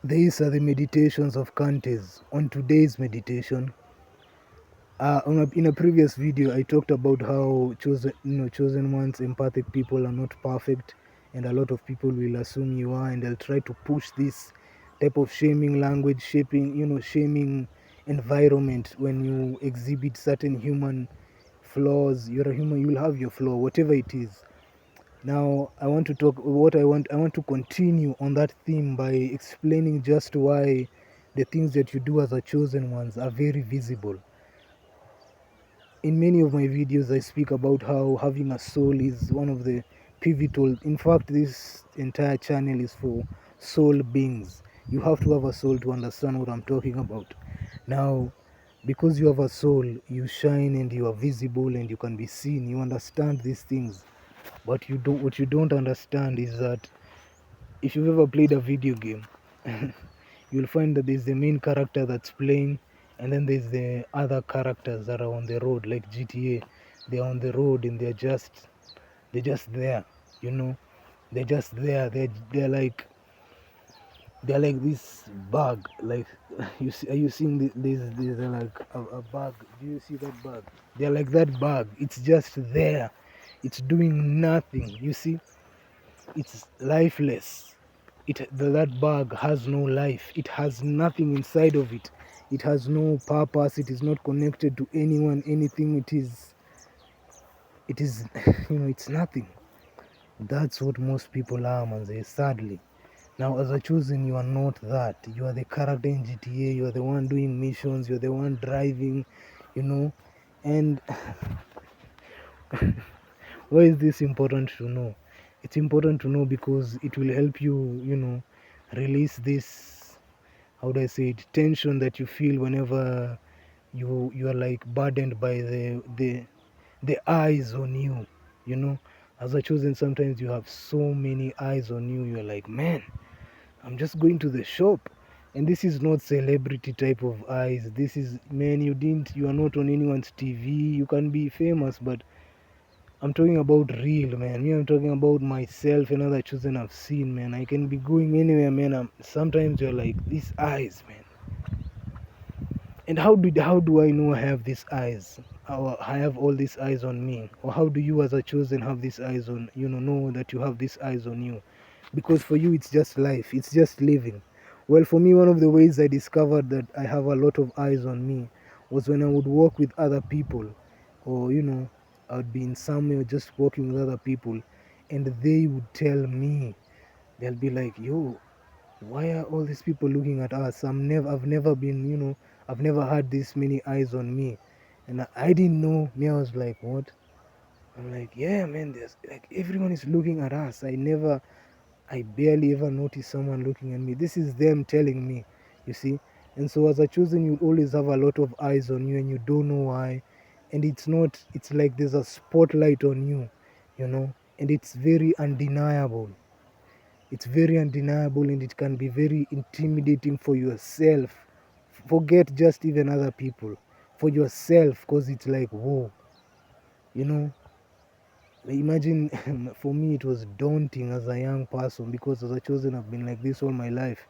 These are the meditations of Kantes. On today's meditation, in a previous video, I talked about how chosen ones, empathic people are not perfect, and a lot of people will assume you are, and they'll try to push this type of shaming language, shaming environment. When you exhibit certain human flaws, you're a human, you'll have your flaw, whatever it is. Now, I want to talk what I want to continue on that theme by explaining just why the things that you do as a chosen ones are very visible. In many of my videos, I speak about how having a soul is one of the pivotal. In fact, this entire channel is for soul beings. You have to have a soul to understand what I'm talking about. Now, because you have a soul, you shine and you are visible and you can be seen. You understand these things. But what you don't understand is that if you've ever played a video game, you'll find that there's the main character that's playing, and then there's the other characters that are on the road, like GTA. They're on the road and they're just there, you know. They're just there. They're like this bug. Like you see, are you seeing this like a bug? Do you see that bug? They're like that bug. It's just there. It's doing nothing. You see, it's lifeless. That bug has no life. It has nothing inside of it. It has no purpose. It is not connected to anyone, anything. It is it's nothing. That's what most people are, man. Sadly. Now, as a chosen, you are not that. You are the character in GTA. You are the one doing missions. You're the one driving, you know. And why is this important to know? It's important to know because it will help you, release this, how do I say it, tension that you feel whenever you are like burdened by the eyes on you, you know. As a chosen, sometimes you have so many eyes on you. You're like, man, I'm just going to the shop. And this is not celebrity type of eyes. This is, man, you are not on anyone's TV. You can be famous, but I'm talking about real, man. Me, I'm talking about myself and other chosen I've seen, man. I can be going anywhere, man. Sometimes you're like, these eyes, man. And how do I know I have these eyes? Or I have all these eyes on me? Or how do you as a chosen have these eyes on, know that you have these eyes on you? Because for you, it's just life. It's just living. Well, for me, one of the ways I discovered that I have a lot of eyes on me was when I would walk with other people, or I would be in somewhere just walking with other people, and they would tell me, they'll be like, yo, why are all these people looking at us? I've never been, I've never had this many eyes on me. And I didn't know. Me, I was like, what? I'm like, yeah, man, there's like everyone is looking at us. I barely ever notice someone looking at me. This is them telling me, you see. And so as a chosen, you always have a lot of eyes on you and you don't know why. And it's like there's a spotlight on you, and it's very undeniable. It's very undeniable, and it can be very intimidating for yourself. Forget just even other people. For yourself, because it's like, whoa, you know. Imagine, for me, it was daunting as a young person because as a chosen, I've been like this all my life.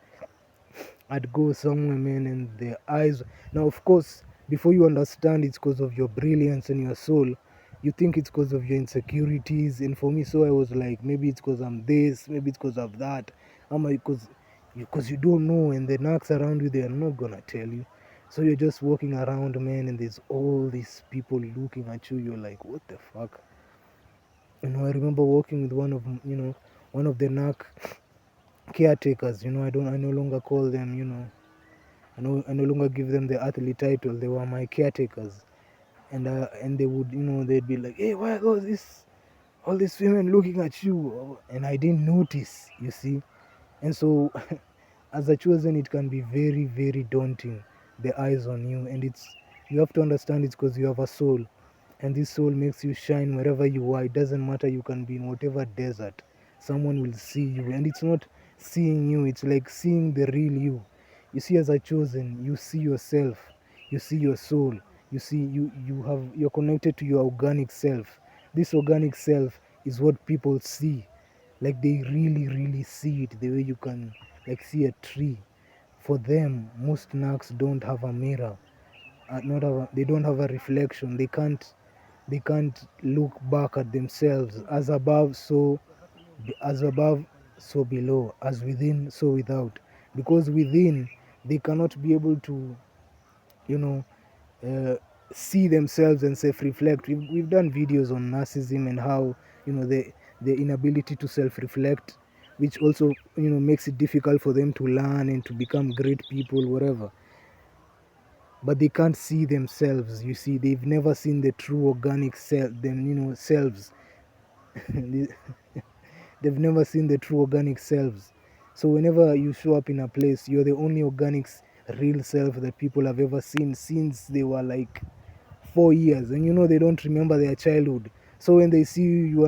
I'd go somewhere, man, and the eyes. Now, of course, before you understand it's because of your brilliance and your soul, you think it's because of your insecurities. And for me, so I was like, maybe it's because I'm this, maybe it's because of that. Am I because you don't know, and the knocks around you, they are not gonna tell you. So you're just walking around, man, and there's all these people looking at you. You're like, what the fuck? I remember walking with one of the NAC caretakers. I no longer call them, I no longer give them the athlete title. They were my caretakers, and they would, they'd be like, hey, why are all these women looking at you? And I didn't notice, you see. And so, as a chosen, it can be very, very daunting. The eyes on you, and you have to understand it's because you have a soul, and this soul makes you shine wherever you are. It doesn't matter. You can be in whatever desert. Someone will see you, and it's not seeing you. It's like seeing the real you. You see, as a chosen, you see yourself. You see your soul. You see you're connected to your organic self. This organic self is what people see. Like they really, really see it the way you can like see a tree. For them, most knacks don't have a mirror, they don't have a reflection. They can't look back at themselves. As above, so below, as within, so without. Because within, they cannot be able to, you know, uh, see themselves and self-reflect. We've done videos on narcissism and how, the inability to self-reflect, which also, makes it difficult for them to learn and to become great people, whatever. But they can't see themselves. You see, they've never seen the true organic selves. They- they've never seen the true organic selves. So whenever you show up in a place, you're the only organic real self that people have ever seen since they were like 4 years, and they don't remember their childhood. So when they see you,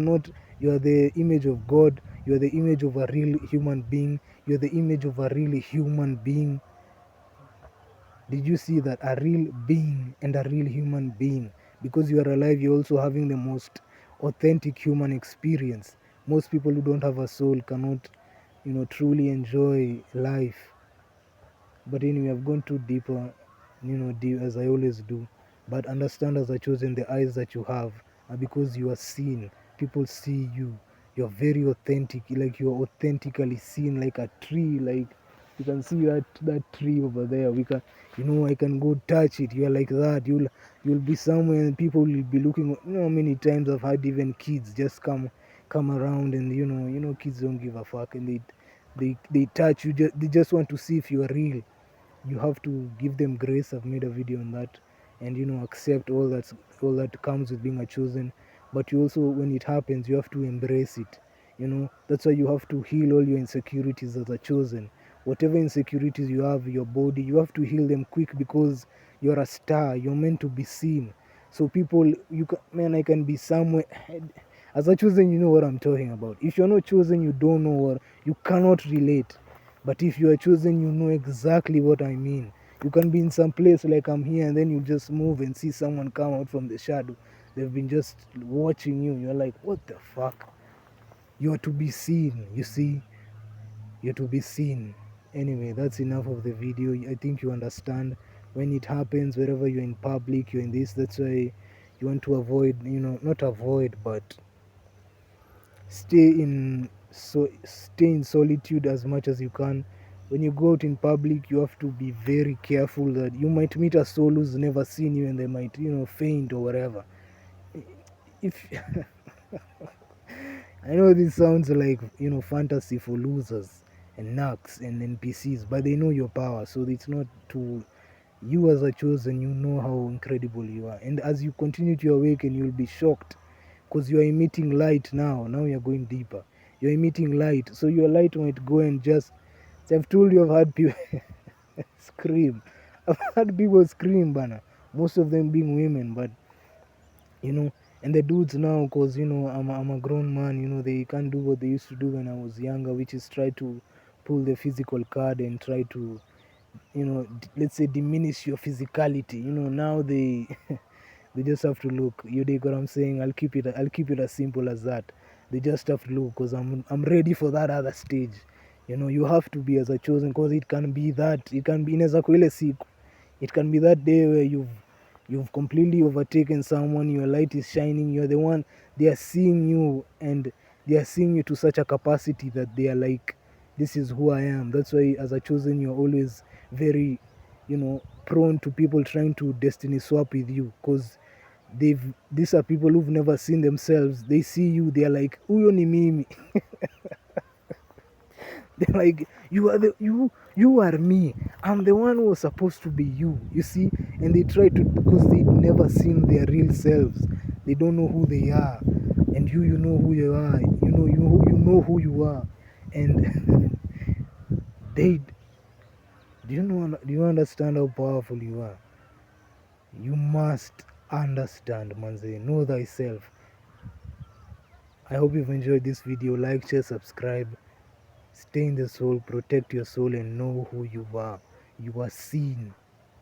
you are the image of God. You are the image of a real human being. You're the image of a really human being. Did you see that? A real being and a real human being. Because you are alive, you're also having the most authentic human experience. Most people who don't have a soul cannot, truly enjoy life. But anyway, I've gone too deeper, deep, as I always do. But understand, as I chosen, the eyes that you have are because you are seen. People see you. You're very authentic. Like you're authentically seen, like a tree. Like you can see that tree over there. I can go touch it. You're like that. You'll be somewhere, and people will be looking. Many times I've had even kids just come around, and kids don't give a fuck, and they touch you. They just want to see if you are real. You have to give them grace. I've made a video on that. And accept all that comes with being a chosen. But you also, when it happens, you have to embrace it. That's why you have to heal all your insecurities as a chosen. Whatever insecurities you have, your body, you have to heal them quick, because you're a star. You're meant to be seen. So people, man, I can be somewhere. As a chosen, you know what I'm talking about. If you're not chosen, you don't know what, you cannot relate. But if you are chosen, you know exactly what I mean. You can be in some place like I'm here, and then you just move and see someone come out from the shadow. They've been just watching you. You're like, what the fuck? You are to be seen, you see? You're to be seen. Anyway, that's enough of the video. I think you understand. When it happens, wherever you're in public, you're in this, that's why you want to avoid, not avoid, but stay in solitude as much as you can. When you go out in public, you have to be very careful that you might meet a soul who's never seen you, and they might faint or whatever. If I know this sounds like fantasy for losers and narcs and NPCs, but they know your power, so it's not to you. As a chosen, you know how incredible you are, and as you continue to awaken, you'll be shocked, because you are emitting light now. Now you're going deeper. You're emitting light, so your light might go and just. I've told you, I've had people scream. I've had people scream, bana. Most of them being women, but you know, and the dudes now, because I'm a grown man. They can't do what they used to do when I was younger, which is try to pull the physical card and try to, let's say, diminish your physicality. Now they they just have to look. You dig what I'm saying? I'll keep it as simple as that. They just have to look, because I'm ready for that other stage. You have to be as a chosen, because it can be that. It can be inaweza kuwa ile siku. It can be that day where you've completely overtaken someone. Your light is shining. You're the one. They are seeing you, and they are seeing you to such a capacity that they are like, this is who I am. That's why, as a chosen, you're always very, prone to people trying to destiny swap with you, because these are people who've never seen themselves. They see you, they are like, huyo ni mimi. They're like, you are me. I'm the one who was supposed to be you. You see? And they try to, because they've never seen their real selves. They don't know who they are. And you know who you are. You know who you are. And they do you understand how powerful you are? You must understand, manze. Know thyself. I hope you've enjoyed this video. Like, share, subscribe. Stay in the soul, protect your soul, and know who you are. You are seen.